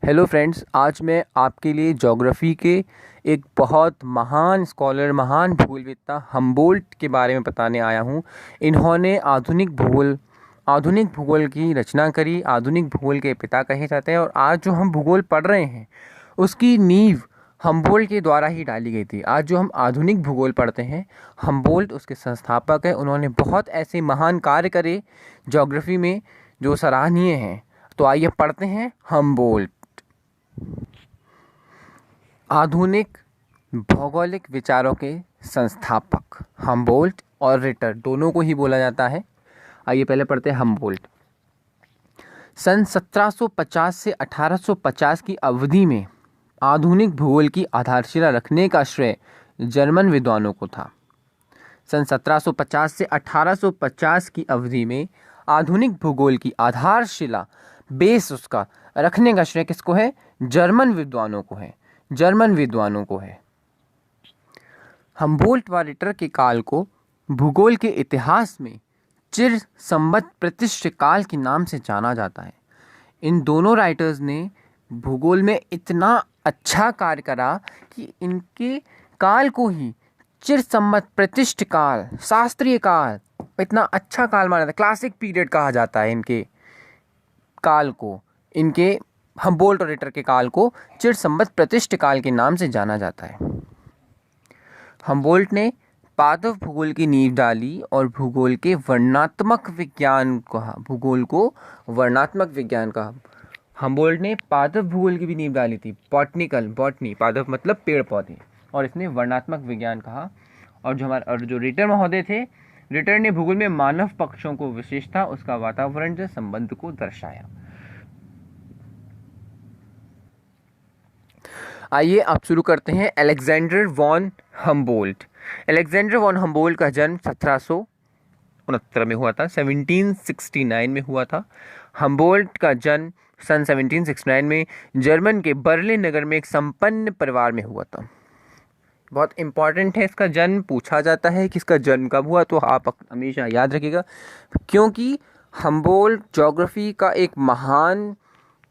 Hello friends, आज मैं आपके लिए ज्योग्राफी के एक बहुत महान स्कॉलर, महान भूगोलवेत्ता हम्बोल्ट के बारे में बताने आया हूँ। इन्होंने आधुनिक भूगोल की रचना करी, आधुनिक भूगोल के पिता कहे जाते हैं। और आज जो हम भूगोल पढ़ रहे हैं उसकी नींव हम्बोल्ट के द्वारा ही डाली गई थी। आज जो हम आधुनिक भूगोल पढ़ते हैं, हम्बोल्ट उसके संस्थापक हैं। उन्होंने बहुत ऐसे महान कार्य करे ज्योग्राफी में जो सराहनीय हैं। तो आइए पढ़ते हैं हम्बोल्ट। आधुनिक भौगोलिक विचारों के संस्थापक हम्बोल्ट और रिटर दोनों को ही बोला जाता है। आइए पहले पढ़ते हैं हम्बोल्ट। सन 1750 से 1850 की अवधि में आधुनिक भूगोल की आधारशिला रखने का श्रेय जर्मन विद्वानों को था। सन 1750 से 1850 की अवधि में आधुनिक भूगोल की आधारशिला, बेस उसका रखने का श्रेय किसको है? जर्मन विद्वानों को है। हम्बोल्ट व रिटर के काल को भूगोल के इतिहास में चिर संवत प्रतिष्ठ काल के नाम से जाना जाता है। इन दोनों राइटर्स ने भूगोल में इतना अच्छा कार्य करा कि इनके काल को ही चिर संवत प्रतिष्ठ काल, शास्त्रीय काल, इतना अच्छा काल माना जाता है। क्लासिक पीरियड कहा जाता है इनके काल को। इनके हम्बोल्ट और रिटर के काल को चिर संवत प्रतिष्ठ काल के नाम से जाना जाता है। हम्बोल्ट ने पादप भूगोल की नींव डाली और भूगोल को वर्णनात्मक विज्ञान कहा। हम्बोल्ट ने पादप भूगोल की भी नींव डाली थी। बॉटनी, पादप मतलब पेड़ पौधे, और इसने वर्णनात्मक विज्ञान कहा। और जो रिटर महोदय थे, रिटर ने भूगोल में मानव पक्षों को विशेषता, उसका वातावरण से संबंध को दर्शाया। आइए अब शुरू करते हैं Alexander von Humboldt. Alexander von Humboldt का जन्म 1769 में हुआ था, 1769 में हुआ था। हम्बोल्ट का जन्म सन 1769 में जर्मन के बर्लिन नगर में एक संपन्न परिवार में हुआ था। बहुत इंपॉर्टेंट है, इसका जन्म पूछा जाता है कि इसका जन्म कब हुआ, तो आप हमेशा याद रखिएगा, क्योंकि हम्बोल्ट ज्योग्राफी का एक महान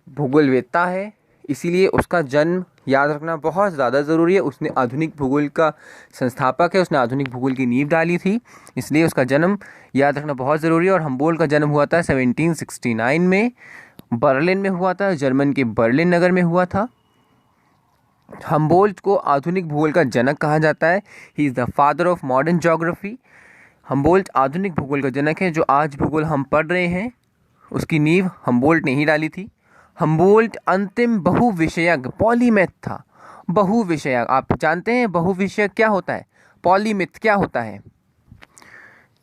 भूगोलवेत्ता है, इसीलिए उसका जन्म याद रखना बहुत ज़्यादा ज़रूरी है। उसने आधुनिक भूगोल का संस्थापक है, उसने आधुनिक भूगोल की नींव डाली थी, इसलिए उसका जन्म याद रखना बहुत ज़रूरी है। और हम्बोल्ट का जन्म हुआ था 1769 में, बर्लिन में हुआ था, जर्मन के बर्लिन नगर में हुआ था। हम्बोल्ट को आधुनिक भूगोल का जनक कहा जाता है। He is the father of modern geography. Humboldt आधुनिक भूगोल का जनक है। जो आज भूगोल हम पढ़ रहे हैं उसकी नींव हम्बोल्ट ने ही डाली थी। हम्बोल्ट अंतिम बहुविषयक पॉलीमैथ था। बहुविषयक, आप जानते हैं बहुविषयक क्या होता है? पॉलीमिथ क्या होता है?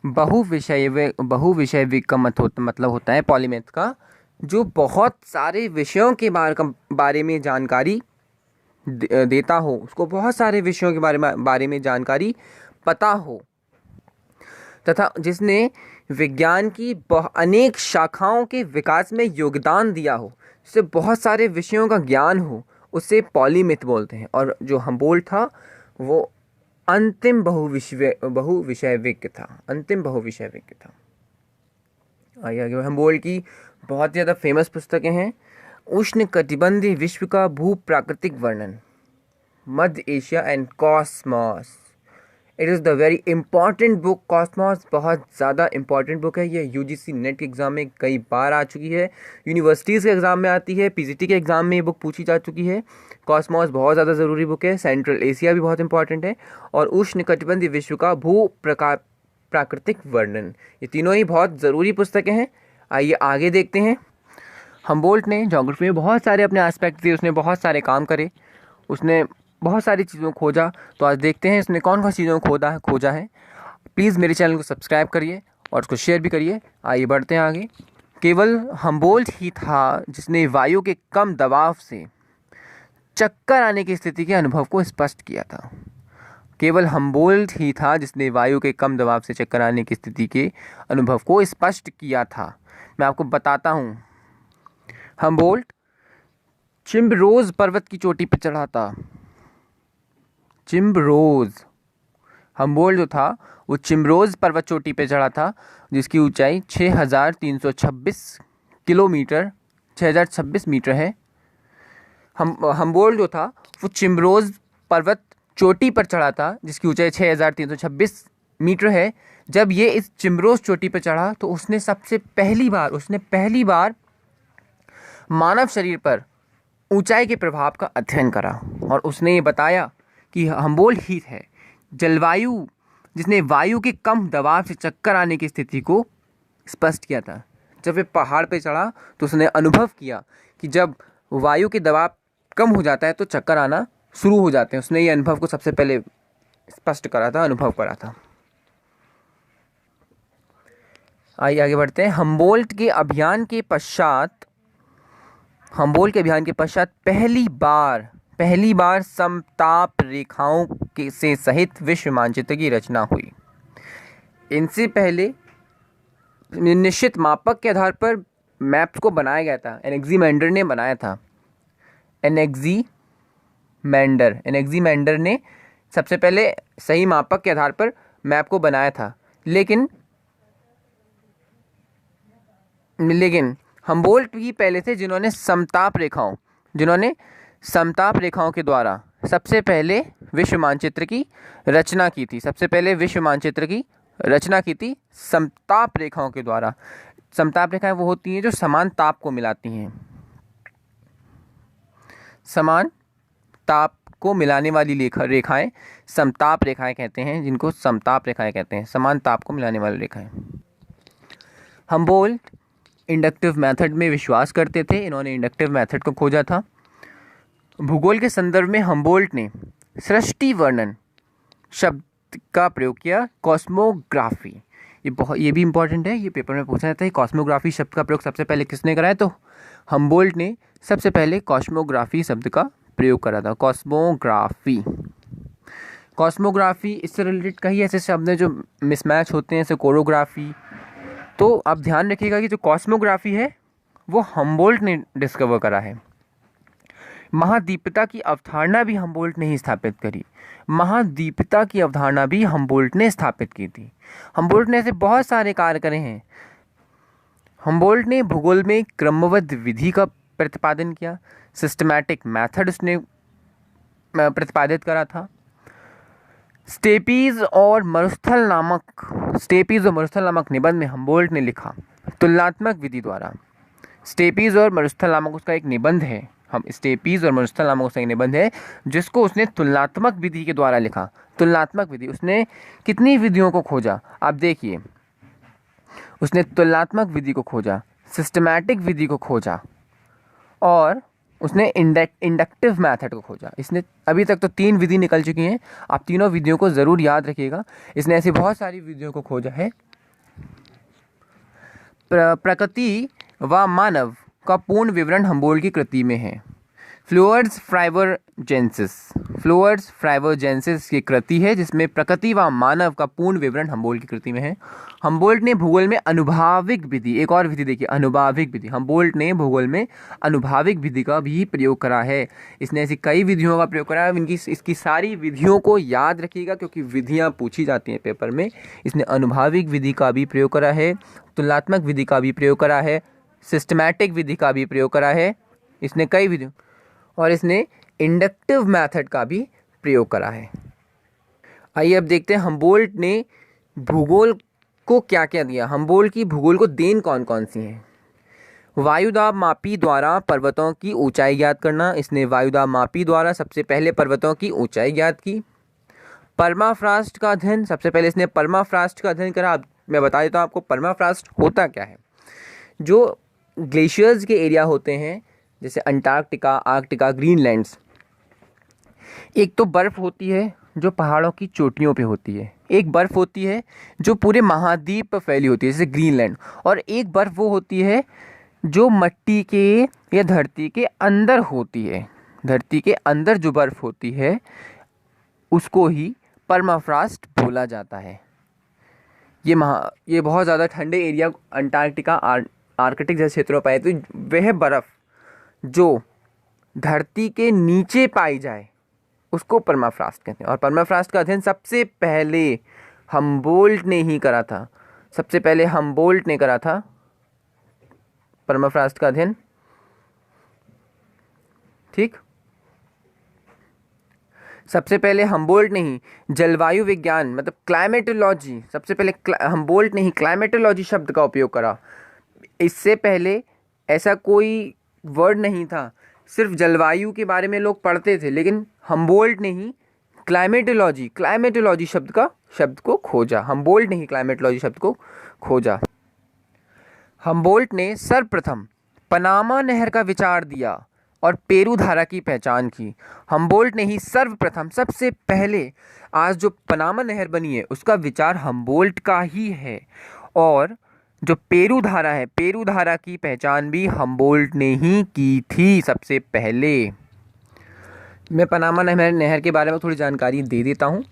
बहुविषयक का मतलब होता है पॉलीमैथ का, जो बहुत सारे विषयों के बारे में जानकारी देता हो, उसको बहुत सारे विषयों के बारे में जानकारी पता हो, तथा जिसने विज्ञान की अनेक शाखाओं के विकास में योगदान दिया हो, जिससे बहुत सारे विषयों का ज्ञान हो, उसे पॉलीमिथ बोलते हैं। और जो हम्बोल्ट था वो अंतिम बहुविषयविज्ञ था। आगे हम्बोल्ट की बहुत ज़्यादा फेमस पुस्तकें हैं। उष्णकटिबंधीय विश्व का भूप्राकृतिक वर्णन, मध्य Asia and cosmos. It is the very important book. Cosmos बहुत ज़्यादा इंपॉर्टेंट बुक है। ये यूजीसी नेट के एग्ज़ाम में कई बार आ चुकी है, यूनिवर्सिटीज़ के एग्ज़ाम में आती है, पीजीटी के एग्ज़ाम में ये बुक पूछी जा चुकी है। कॉस्मॉस बहुत ज़्यादा ज़रूरी बुक है। सेंट्रल एशिया भी बहुत इंपॉर्टेंट है। और उष्णकटिबंधीय विश्व का प्राकृतिक वर्णन, ये तीनों ही बहुत ज़रूरी पुस्तकें हैं। आइए आगे देखते हैं। हम्बोल्ट ने ज्योग्राफी में बहुत सारे अपने एस्पेक्ट दिए, उसने बहुत सारे काम करे, उसने बहुत सारी चीज़ों को खोजा। तो आज देखते हैं इसने कौन कौन चीज़ों को खोजा है। प्लीज़ मेरे चैनल को सब्सक्राइब करिए और उसको शेयर भी करिए। आइए बढ़ते हैं आगे। केवल हम्बोल्ट ही था जिसने वायु के कम दबाव से चक्कर आने की स्थिति के अनुभव को स्पष्ट किया था। केवल हम्बोल्ट ही था जिसने वायु के कम दबाव से चक्कर आने की स्थिति के अनुभव को स्पष्ट किया था। मैं आपको बताता हूँ। हम्बोल्ट चिम्बरोज पर्वत की चोटी पर चढ़ा था। हम्बोल्ट जो था वो चिम्बरोज पर्वत चोटी पे चढ़ा था, जिसकी ऊंचाई 6326 मीटर है। हम्बोल्ट जो था वो चिम्ब्रोज पर्वत चोटी पर चढ़ा था, जिसकी ऊंचाई 6326 मीटर है। जब ये इस चिम्ब्रोज चोटी पर चढ़ा तो उसने पहली बार मानव शरीर पर ऊंचाई के प्रभाव का अध्ययन करा, और उसने ये बताया कि हम्बोल्ट ही है जिसने वायु के कम दबाव से चक्कर आने की स्थिति को स्पष्ट किया था। जब वे पहाड़ पे चढ़ा तो उसने अनुभव किया कि जब वायु के दबाव कम हो जाता है तो चक्कर आना शुरू हो जाते हैं। उसने ये अनुभव को सबसे पहले स्पष्ट करा था, अनुभव करा था। आइए आगे बढ़ते हैं। हम्बोल्ट के अभियान के पश्चात पहली बार समताप रेखाओं के से सहित विश्व मानचित्र की रचना हुई। इनसे पहले निश्चित मापक के आधार पर मैप्स को बनाया गया था। एनेक्सीमैंडर ने बनाया था। एनेक्सीमैंडर ने सबसे पहले सही मापक के आधार पर मैप को बनाया था, लेकिन हम्बोल्ट ही पहले थे जिन्होंने समताप रेखाओं के द्वारा सबसे पहले विश्व मानचित्र की रचना की थी। समताप रेखाओं के द्वारा। समताप रेखाएं वो होती हैं जो समान ताप को मिलाती हैं। समान ताप को मिलाने वाली रेखाएं समताप रेखाएं कहते हैं, जिनको समताप रेखाएं कहते हैं, समान ताप को मिलाने वाली रेखाएं। हम्बोल्ट इंडक्टिव मेथड में विश्वास करते थे। इन्होंने इंडक्टिव मेथड को खोजा था। भूगोल के संदर्भ में हम्बोल्ट ने सृष्टि वर्णन शब्द का प्रयोग किया। कॉस्मोग्राफी, ये भी इंपॉर्टेंट है, ये पेपर में पूछा जाता है। कॉस्मोग्राफी शब्द का प्रयोग सबसे पहले किसने कराया? तो हम्बोल्ट ने सबसे पहले कॉस्मोग्राफी शब्द का प्रयोग करा था। कॉस्मोग्राफी इससे रिलेटेड कई ऐसे शब्द हैं जो मिसमैच होते हैं, जैसे कोरोग्राफी। तो आप ध्यान रखिएगा कि जो कॉस्मोग्राफी है वो हम्बोल्ट ने डिस्कवर करा है। महाद्वीपता की अवधारणा भी हम्बोल्ट ने ही स्थापित करी। थी। हम्बोल्ट ने ऐसे बहुत सारे कार्य करे हैं। हम्बोल्ट ने भूगोल में क्रमबद्ध विधि का प्रतिपादन किया। सिस्टमैटिक मेथड उसने प्रतिपादित करा था। स्टेपीज और मरुस्थल नामक निबंध में हम्बोल्ट ने लिखा तुलनात्मक विधि द्वारा। स्टेपीज और मरुस्थल नामक उसका एक निबंध है। जिसको उसने तुलनात्मक विधि के द्वारा लिखा। तुलनात्मक विधि, उसने कितनी विधियों को खोजा? आप देखिए, उसने तुलनात्मक विधि को खोजा, सिस्टमैटिक विधि को खोजा, और उसने इंडक्टिव मेथड को खोजा। इसने अभी तक तो 3 विधि निकल चुकी हैं। आप तीनों विधियों को ज़रूर याद रखिएगा। इसने ऐसी बहुत सारी विधियों को खोजा है। प्रकृति व मानव का पूर्ण विवरण हम्बोल्ट की कृति में है। फ्लोअर्स फ्राइवरजेंसिस की कृति है, जिसमें प्रकृति व मानव का पूर्ण विवरण हम्बोल्ट की कृति में है। हम्बोल्ट ने भूगोल में अनुभाविक विधि, एक और विधि देखिए, अनुभाविक विधि। हम्बोल्ट ने भूगोल में अनुभाविक विधि का भी प्रयोग करा है। इसने ऐसी कई विधियों का प्रयोग करा है। इसकी सारी विधियों को याद रखिएगा, क्योंकि विधियाँ पूछी जाती हैं पेपर में। इसने अनुभाविक विधि का भी प्रयोग करा है, तुलनात्मक विधि का भी प्रयोग करा है, सिस्टमैटिक विधि का भी प्रयोग करा है। इसने कई विधियों, और इसने इंडक्टिव मेथड का भी प्रयोग करा है। आइए अब देखते हैं हम्बोल्ट ने भूगोल को क्या क्या दिया। हम्बोल्ट की भूगोल को देन कौन कौन सी हैं? वायुदाब मापी द्वारा पर्वतों की ऊंचाई ज्ञात करना। इसने वायुदाब मापी द्वारा सबसे पहले पर्वतों की ऊंचाई ज्ञात की। परमाफ्रॉस्ट का अध्ययन, सबसे पहले इसने परमाफ्रॉस्ट का अध्ययन करा। मैं बता देता हूँ आपको परमाफ्रॉस्ट होता क्या है। जो ग्लेशियर्स के एरिया होते हैं, जैसे अंटार्कटिका, आर्कटिका, ग्रीनलैंड्स, एक तो बर्फ़ होती है जो पहाड़ों की चोटियों पे होती है, एक बर्फ़ होती है जो पूरे महाद्वीप पर फैली होती है, जैसे ग्रीनलैंड, और एक बर्फ़ वो होती है जो मट्टी के या धरती के अंदर होती है। धरती के अंदर जो बर्फ़ होती है उसको ही परमाफ्रॉस्ट बोला जाता है। ये बहुत ज़्यादा ठंडे एरिया अंटार्कटिका, आर्कटिक जैसे क्षेत्रों पर है, तो वह बर्फ़ जो धरती के नीचे पाई जाए उसको परमाफ्रॉस्ट कहते हैं। और परमाफ्रॉस्ट का अध्ययन सबसे पहले हम्बोल्ट ने ही करा था। परमाफ्रॉस्ट का अध्ययन, ठीक। सबसे पहले हम्बोल्ट ने ही जलवायु विज्ञान मतलब क्लाइमेटोलॉजी, सबसे पहले हम्बोल्ट ने ही क्लाइमेटोलॉजी शब्द का उपयोग करा। इससे पहले ऐसा कोई वर्ड नहीं था, सिर्फ जलवायु के बारे में लोग पढ़ते थे, लेकिन हम्बोल्ट ने ही क्लाइमेटोलॉजी शब्द को खोजा। हम्बोल्ट ने ही क्लाइमेटोलॉजी शब्द को खोजा। हम्बोल्ट ने सर्वप्रथम पनामा नहर का विचार दिया और पेरू धारा की पहचान की। हम्बोल्ट ने ही सर्वप्रथम, सबसे पहले आज जो पनामा नहर बनी है उसका विचार हम्बोल्ट का ही है। और जो पेरू धारा है, पेरू धारा की पहचान भी हम्बोल्ट ने ही की थी सबसे पहले। मैं पनामा नहर के बारे में थोड़ी जानकारी दे देता हूँ।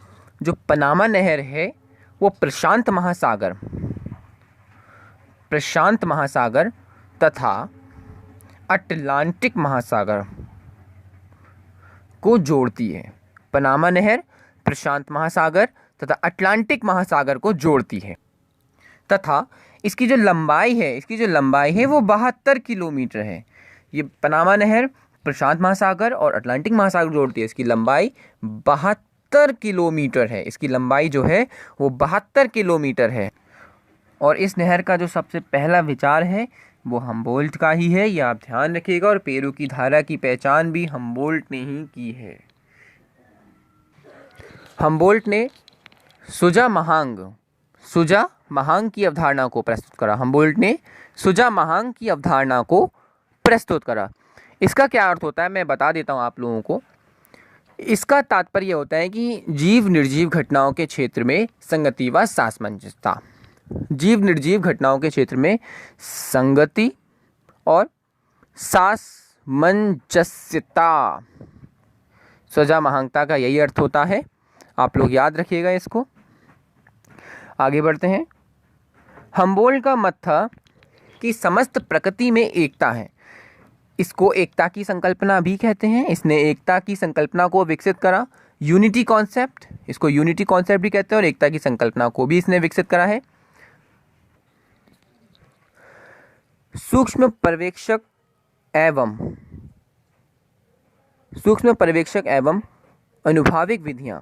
जो पनामा नहर है वो प्रशांत महासागर तथा अटलांटिक महासागर को जोड़ती है। पनामा नहर प्रशांत महासागर तथा अटलांटिक महासागर को जोड़ती है तथा इसकी जो लंबाई है वो 72 किलोमीटर है। ये पनामा नहर प्रशांत महासागर और अटलांटिक महासागर जोड़ती है। इसकी लंबाई 72 किलोमीटर है। इसकी लंबाई जो है वो 72 किलोमीटर है। और इस नहर का जो सबसे पहला विचार है वो हम्बोल्ट का ही है, ये आप ध्यान रखिएगा। और पेरू की धारा की पहचान भी हम्बोल्ट ने ही की है। हम्बोल्ट ने सुजा महांग की अवधारणा को प्रस्तुत करा। हम्बोल्ट ने सुजा महांग की अवधारणा को प्रस्तुत करा। इसका क्या अर्थ होता है मैं बता देता हूँ आप लोगों को। इसका तात्पर्य होता है कि जीव निर्जीव घटनाओं के क्षेत्र में संगति व सामंजस्यता। जीव निर्जीव घटनाओं के क्षेत्र में संगति और सामंजस्यता, सुजा महांगता का यही अर्थ होता है। आप लोग याद रखिएगा इसको। आगे बढ़ते हैं। हम्बोल्ट का मत था कि समस्त प्रकृति में एकता है। इसको एकता की संकल्पना भी कहते हैं। इसने एकता की संकल्पना को विकसित करा, यूनिटी कॉन्सेप्ट, इसको यूनिटी कॉन्सेप्ट भी कहते हैं। और एकता की संकल्पना को भी इसने विकसित करा है। सूक्ष्म पर्यवेक्षक एवं अनुभाविक विधियां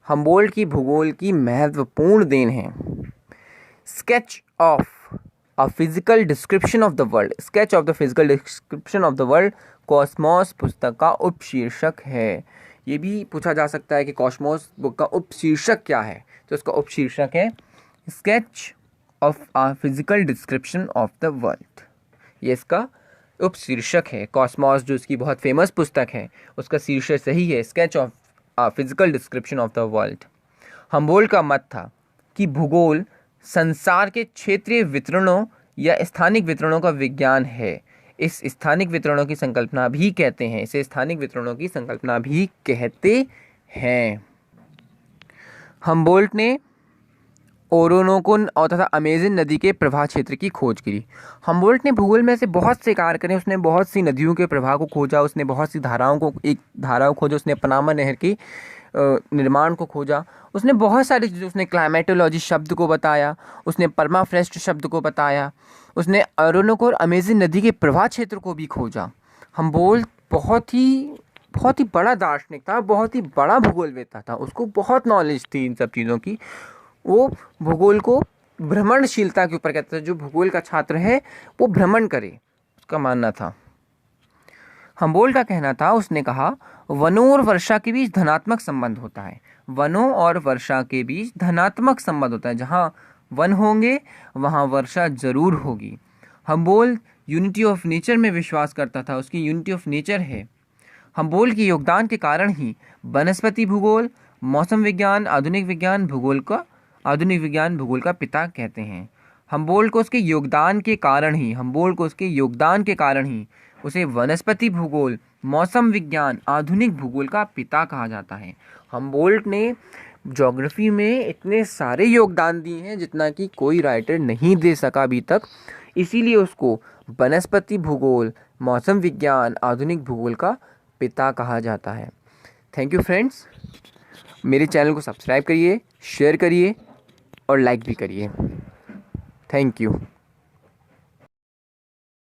हम्बोल्ट की भूगोल की महत्वपूर्ण देन है। Sketch of the physical description of the world Cosmos पुस्तक का उपशीर्षक है। ये भी पूछा जा सकता है कि कॉस्मोस बुक का उपशीर्षक क्या है, तो इसका उपशीर्षक है sketch of a physical description of the world. ये इसका उपशीर्षक है। कॉस्मोस जो इसकी बहुत फेमस पुस्तक है उसका शीर्षक सही है sketch of a physical description of the world. Humboldt का मत था कि भूगोल संसार के क्षेत्रीय वितरणों या स्थानिक वितरणों का विज्ञान है। इसे स्थानिक वितरणों की संकल्पना भी कहते हैं। हम्बोल्ट ने ओरोनोको और तथा अमेजन नदी के प्रवाह क्षेत्र की खोज की। हम्बोल्ट ने भूगोल में से बहुत से कार्य करे। उसने बहुत सी नदियों के प्रवाह को खोजा, उसने बहुत सी धाराओं को खोजा, उसने पनामा नहर के निर्माण को खोजा, उसने बहुत सारी चीज़ें, उसने क्लाइमेटोलॉजी शब्द को बताया, उसने परमाफ्रॉस्ट शब्द को बताया, उसने ओरोनोको और अमेजन नदी के प्रवाह क्षेत्र को भी खोजा। हम्बोल्ट बहुत ही बड़ा दार्शनिक था, बहुत ही बड़ा भूगोलवेत्ता था। उसको बहुत नॉलेज थी इन सब चीज़ों की। वो भूगोल को भ्रमणशीलता के ऊपर कहते थे। जो भूगोल का छात्र है वो भ्रमण करे, उसका मानना था। हम्बोल्ट का कहना था, उसने कहा वनों और वर्षा के बीच धनात्मक संबंध होता है। वनों और वर्षा के बीच धनात्मक संबंध होता है। जहाँ वन होंगे वहाँ वर्षा जरूर होगी। हम्बोल्ट यूनिटी ऑफ नेचर में विश्वास करता था। उसकी यूनिटी ऑफ नेचर है। हम्बोल्ट के योगदान के कारण ही वनस्पति भूगोल, मौसम विज्ञान, आधुनिक विज्ञान भूगोल का पिता कहते हैं। हम्बोल्ट को उसके योगदान के कारण ही उसे वनस्पति भूगोल, मौसम विज्ञान, आधुनिक भूगोल का पिता कहा जाता है। हम्बोल्ट ने ज्योग्राफी में इतने सारे योगदान दिए हैं जितना कि कोई राइटर नहीं दे सका अभी तक। इसीलिए उसको वनस्पति भूगोल, मौसम विज्ञान, आधुनिक भूगोल का पिता कहा जाता है। Thank you friends. मेरे चैनल को सब्सक्राइब करिए, शेयर करिए और लाइक भी करिए। Thank you.